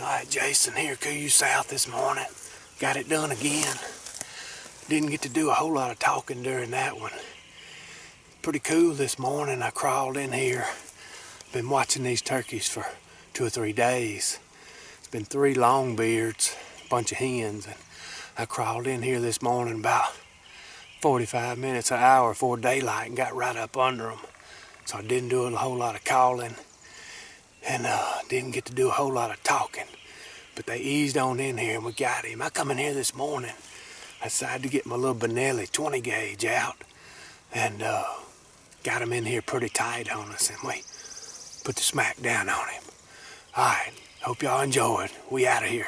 Alright, Jason here, KU South this morning. Got it done again. Didn't get to do a whole lot of talking during that one. Pretty cool this morning. I crawled in here. Been watching these turkeys for 2 or 3 days. It's been 3 longbeards, a bunch of hens, and I crawled in here this morning about 45 minutes, an hour before daylight and got right up under them. So I didn't do a whole lot of calling and didn't get to do a whole lot of talking. But they eased on in here and we got him. I come in here this morning. I decided to get my little Benelli 20 gauge out and got him in here pretty tight on us, and we put the smack down on him. All right, hope y'all enjoyed. We out of here.